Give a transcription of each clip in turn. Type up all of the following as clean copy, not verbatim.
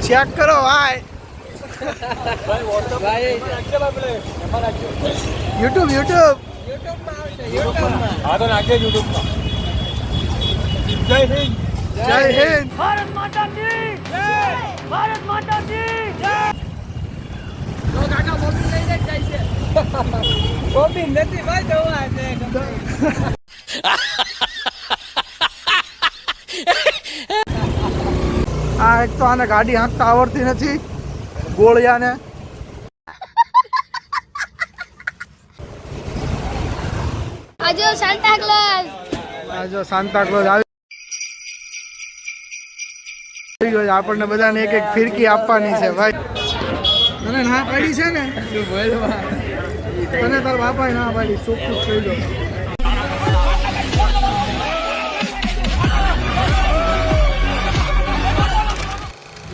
Check કરો ભાઈ YouTube હા તો નાખે યુટ્યુબમાં. જય હિન્દ. જય હિન્દ. ભારત માતા કી જય. ભારત માતા કી જય. જો કાકા મોબીલ લઈને જાય છે. મોબીલ નથી ભાઈ જવા છે. આ એક તો આને ગાડી હાંકતા આવડતી નથી ગોળિયાને. આજો સાન્ટા ક્લોઝ. આ જો સાન્તા ક્લોઝ આવી ગયો છે. આપણને બધાને એક એક ફિરકી આપવાની છે ભાઈ. તને ના પાડી છે ને તને તાર બાપાએ ના પાડી. ચોખ્ખું થઈ ગયો.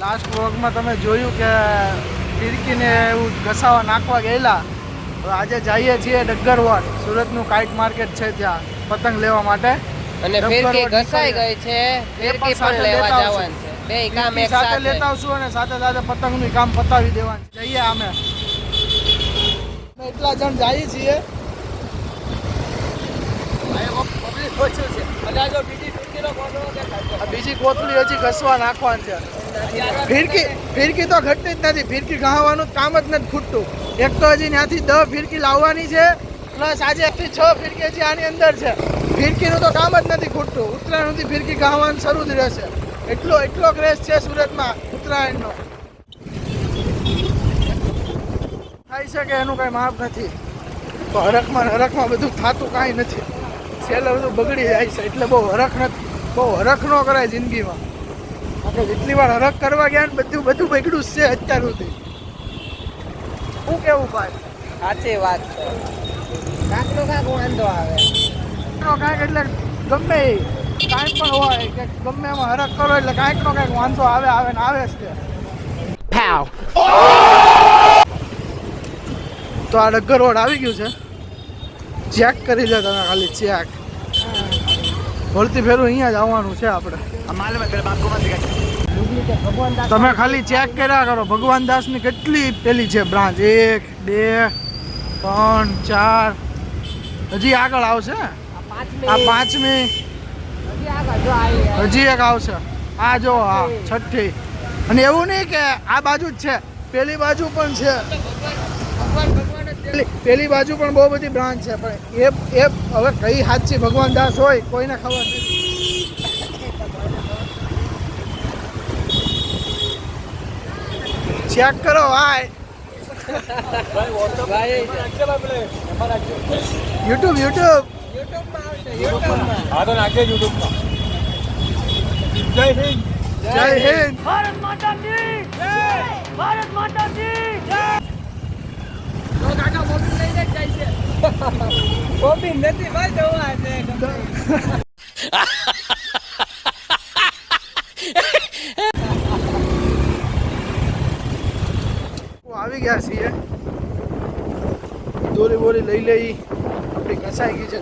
લાસ્ટ વ્લોગમાં તમે જોયું કે ફિરકીને એવું ઘસાવા નાખવા ગયેલા. આજે જઈએ છીએ ડગ્ગરવાડ. સુરતનું કાઇટ માર્કેટ છે ત્યાં પતંગ લેવા માટે. અને ફિરકી ઘસાઈ ગઈ છે. ફિરકી પણ લેવા જવાનું છે. બે કામ એક સાથે સાથે લેતા આવશું અને સાથે સાથે પતંગનું કામ પતાવી દેવાનું. જઈએ અમે એટલા જણ જઈએ છીએ. બીજી કોથળી હજી ઘસવા નાખવાની છે. ફિરકી તો ઘટતી જ નથી. ફિરકી ઘાવાનું કામ જ નથી ખૂટતું. એક તો હજી ત્યાંથી 10 ફિરકી લાવવાની છે પ્લસ આજે 6 ફિરકી હજી આની અંદર છે. ફિરકીનું તો કામ જ નથી ખૂટતું. ઉત્તરાયણ સુધી ફિરકી ઘાવાનું શરૂ જ રહેશે. એટલો ક્રેઝ છે સુરતમાં ઉત્તરાયણનો. થાય છે કે એનું કાંઈ માપ નથી. તો હરખમાં બધું થતું કાંઈ નથી. છેલ્લે બધું બગડી જાય છે. એટલે બહુ હરખ ન કરાય જિંદગીમાં. આપણે જેટલી વાર હરખ કરવા ગયા ને બધું બગડ્યું છે અત્યાર સુધી. શું કેવું ભાઈ? સાચી વાત છે. કાકનો કાક વાંધો આવે. કાંઈક એટલે ગમે કાંઈ પણ હોય કે ગમે એમાં હરખ કરો એટલે કાંઈક નો કાંઈક વાંધો આવે ને આવે જ તે. તો આ ડગ્ગર રોડ આવી ગયું છે. ચેક કરી લે તમે ખાલી ચેક. વળતી ફેરું અહીંયા જ આવવાનું છે આપણે. તમે ખાલી ચેક કર્યા કરો. ભગવાન દાસની કેટલી પેલી છે બ્રાન્ચ. 1 2 3 4 હજી આગળ આવશે. આ 5મી હજી એક આવશે. આ જો હા 6ઠ્ઠી. અને એવું નહીં કે આ બાજુ જ છે. પેલી બાજુ પણ છે. પેલી બાજુ પણ બહુ બધી બ્રાન્ચ છે. પણ એ હવે કઈ સાચી ભગવાન દાસ હોય કોઈને ખબર નથી. ચેક કરો ભાઈ યુટ્યુબ હા તો નાખે યુટ્યુબમાં. જય હિન્દ. જય હિન્દ. ભારત માતા કી જય. ભારત માતા કી જય. જો કાકા મોબીલ લઈને જાય છે. મોબીલ નથી ભાઈ જવા છે. આવી ગયા છીએ. દોરી બોરી લઈ લઈ. આપણી ઘસાઈ ગઈ છે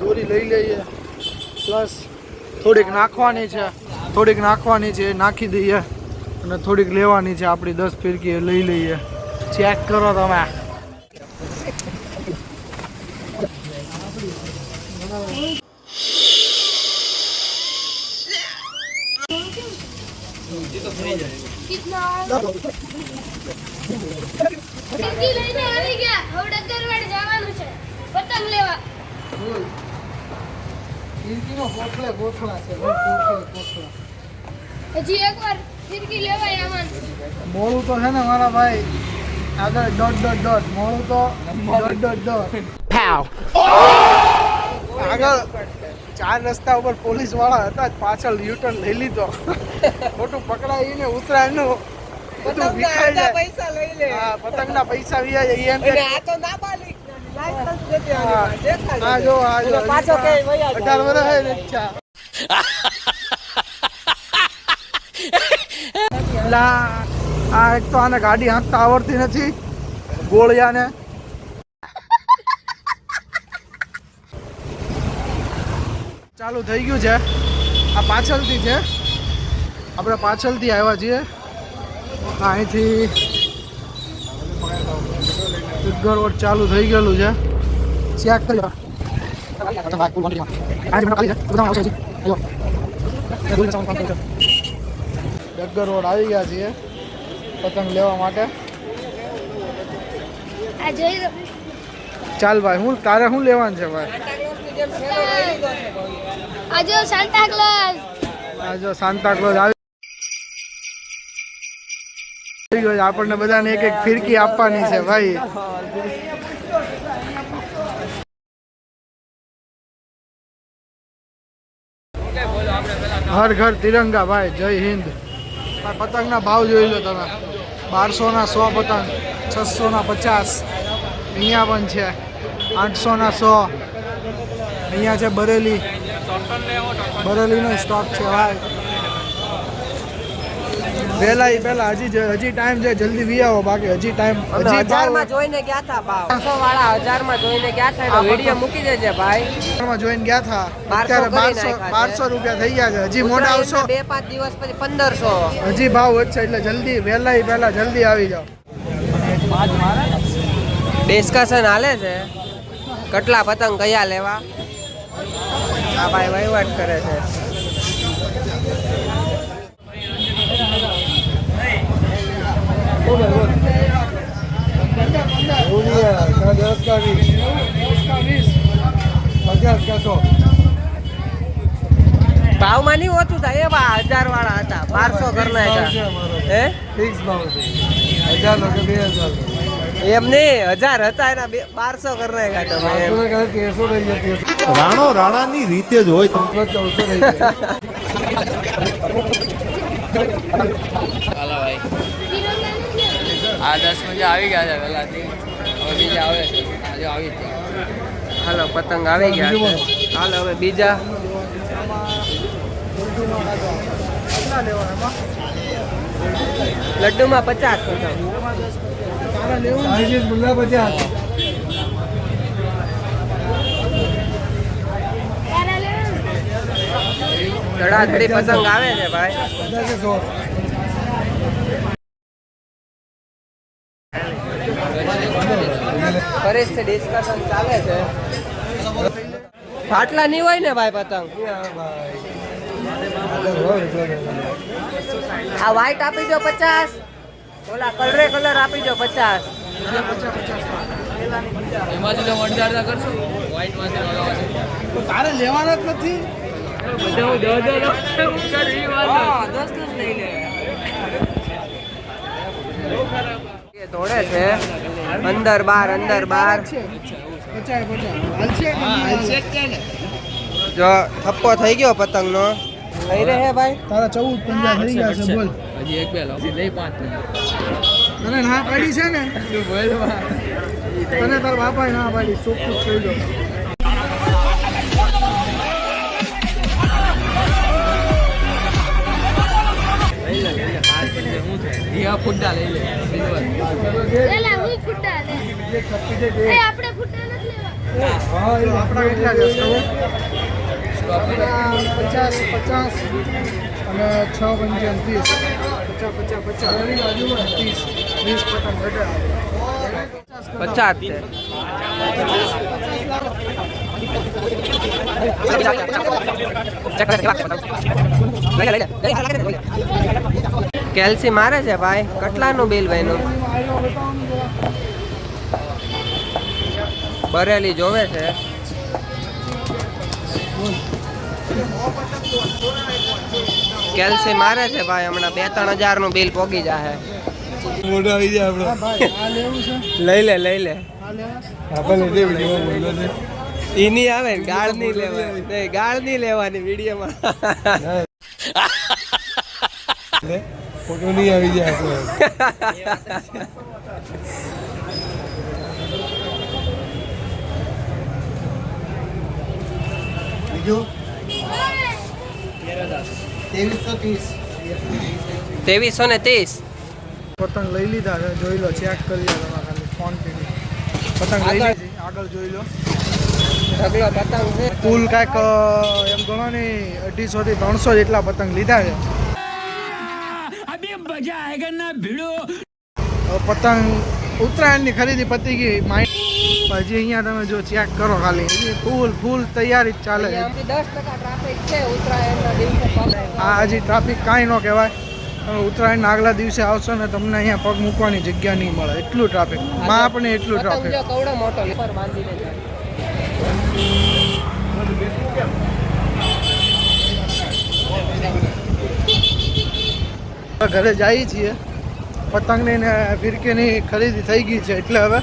દોરી લઈ લઈએ. પ્લસ થોડીક નાખવાની છે નાખી દઈએ. અને થોડીક લેવાની છે. આપણી 10 ફિરકી લઈ લઈએ. ચેક કરો તમે. ફિરકી લઈને આવી ગયા. હવે ડગરવાડ જવાનું છે પતંગ લેવા. ફિરકીનો ગોઠલા છે. હજી એકવાર ફિરકી લેવાય આવવાનું. મોડું તો છે ને મારા ભાઈ આગળ ડોટ મોડું તો ડોટ. આગળ 4 રસ્તા ઉપર પોલીસ વાળા હતા. પાછળ યુટર્ન લઈ લીધો. ખોટું પકડાઈને ઉત્તરાયણનું બધું વિખાઈ જાય. પૈસા લઈ લે. હા પતંગના પૈસા વિયા જાય એમ. અને આ તો ના બાલિક લાયસન્સ નથી આની. દેખાય. આ જો પાછો કે વયા 18 વર્ષ હે અચ્છા. આ એક તો આને ગાડી હાંકતા આવડતી નથી ગોળિયાને. ચાલુ થઈ ગયું છે. આ પાછળથી છે. આપણે પાછળથી આવ્યા છીએ. અહીંથી ગરવડ ચાલુ થઈ ગયેલું છે. ચેક કરી લો. ડગર રોડ આવી ગયા છીએ પતંગ લેવા માટે. આ જોઈ લો. ચાલ ભાઈ, હું તારે શું લેવાનું છે ભાઈ? આ જો સાન્ટા ક્લોઝ. આ જો સાન્તા ક્લોઝ આવી ગયો છે. આપણને બધાને એક એક ફિરકી આપવાની છે ભાઈ. હર ઘર તિરંગા ભાઈ, જય હિન્દ. આ પતંગના ભાવ જોઈ લો તમે. 1200 ના 100 પતંગ, 600 ના 50. અહીંયા પણ છે 800 ના 100. અહીંયા છે બરેલી, બરેલીનો સ્ટોક છે ભાઈ. પહેલા હજી ટાઈમ છે, જલ્દી વી આવો, બાકી હજી ટાઈમ હજી 1000 માં જોઈને ગયા હતા ભાવ. 500 વાળા 1000 માં જોઈને ગયા હતા. એનો વિડિયો મૂકી દેજે ભાઈ. માં જોઈને ગયા હતા. અત્યારે 1200 રૂપિયા થઈ ગયા છે. હજી મોડા આવશો 2-5 દિવસ પછી 1500. હજી ભાવ વધશે, એટલે જલ્દી પહેલા જલ્દી આવી જાઓ. ડિસ્કશન હાલે છે કેટલા પતંગ કયા લેવા. આ ભાઈ વહીવટ કરે છે. ભાવમાં નહીં ઓછું થાય એવા 1000 વાળા હતા. 1200 કરના હતા. હે ફિક્સ ભાવ છે 1000 કે 2000. એમ નહીં, 1000 હતા એના 1200 કરના હતા તમે. રાણો રાણાની રીતે જ હોય. 1400 રહી ગયા. આ 10 મજા આવી ગયા છે પહેલાથી. હવે બીજા આવે છે. આજે આવી જ હાલો પતંગ આવી ગયા છે. હાલો હવે બીજા. લડ્ડુમાં 50 પતંગ. સાઈઝ મુલ્લા 50. તારા લેવાનું. ધડાધડી પતંગ આવે છે ભાઈ. 100. ફરીથી ડિસ્કશન ચાલે છે. ફાટલા નહીં હોય ને ભાઈ પતંગ. આ વ્હાઈટ આપી દો 50. ઓલા કલરે કલર આપી દો 50. તારે લેવાના જ નથી. દોડે છે અંદર બાર જો થપ્પો થઈ ગયો પતંગ નો. થઈ રહે ભાઈ. તારા 14 પંજા થઈ ગયા છે. બોલ. હજી એક બે લો નહીં 5 તને ના પાડી છે ને? તને તાર બાપાએ ના પાડી. ચોખ્ખું થઈ ગયો. ફૂટા લઈ લે. પેલા હું ફૂટા લે. એ આપણે ફૂટા નથી લેવા. હા, એ આપણા કેટલા છે ખબર? 50 અને 6 પંચાવન 30. 50 20 પતંગ ઘટે. 50 છે. કેલ્સી મારે છે ભાઈ. કેટલાનું બિલ ભાઈનું? બરેલી જોવે છે. કેલ્સી મારે છે ભાઈ. હમણાં 2-3 હજાર નું બિલ પોગી જાહે. મોઢા આવી જાય આપણે. હા ભાઈ, આ લેવું છે. લઈ લે આ લેવા. આપણે જે વિડીયો બોલ્યો છે ઈ નહીં આવે ને. ગાળ નહીં લેવાની. નહીં, ગાળ નહીં લેવાની વિડીયોમાં. ફોટો નહીં આવી જાય આપણે. બીજું 2330. પતંગ લઈ લીધા છે. જોઈ લો, ચેક કરી લો તમે ખાલી ક્વોન્ટિટી. પતંગ લઈ લીધી. આગળ જોઈ લો. ઢગલો પતંગ છે. કુલ કાંઈક એમ ગણો ને 250 થી 300 જેટલા પતંગ લીધા છે. પતંગ ઉત્તરાયણની ખરીદી પતી ગઈ હજી અહીંયા તમે જો ચેક કરો ખાલી હજી ફૂલ તૈયારી જ ચાલે છે 10% ટ્રાફિક છે ઉત્તરાયણના દિવસે આ હજી ટ્રાફિક કાંઈ ન કહેવાય તમે ઉત્તરાયણના આગલા દિવસે આવશો ને તમને અહીંયા પગ મૂકવાની જગ્યા નહીં મળે એટલું ટ્રાફિક માં આપણે એટલું ટ્રાફિક જો કવડો મોટો પર બાંધીને જાય ઘરે જઈએ છીએ પતંગની ને ફિરકીની ખરીદી થઈ ગઈ છે એટલે હવે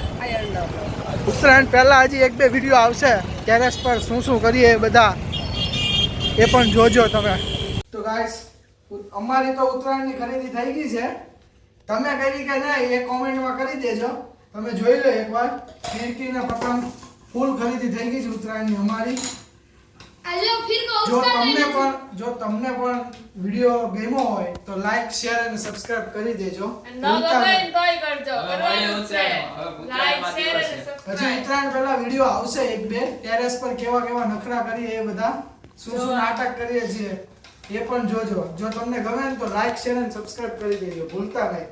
ઉત્તરાયણ પહેલાં હજી 1-2 વિડીયો આવશે ટેરેસ પર શું કરીએ એ બધા એ પણ જોજો તમે તો ગાઈસ અમારી તો ઉત્તરાયણની ખરીદી થઈ ગઈ છે તમે કરી કે નહીં એ કોમેન્ટમાં કરી દેજો તમે જોઈ લો એકવાર ફિરકી ને પતંગ ફૂલ ખરીદી થઈ ગઈ છે ઉત્તરાયણની અમારી જો તમને પણ વિડીયો ગમ્યો હોય તો લાઈક શેર અને સબસ્ક્રાઇબ કરી દેજો પછી ઉત્તરાયણ પહેલા વિડીયો આવશે 1-2 ટેરેસ પર કેવા નખરા કરીએ એ બધા શું નાટક કરીએ છીએ એ પણ જોજો જો તમને ગમે ને તો લાઈક શેર અને સબસ્ક્રાઇબ કરી દેજો ભૂલતા નહીં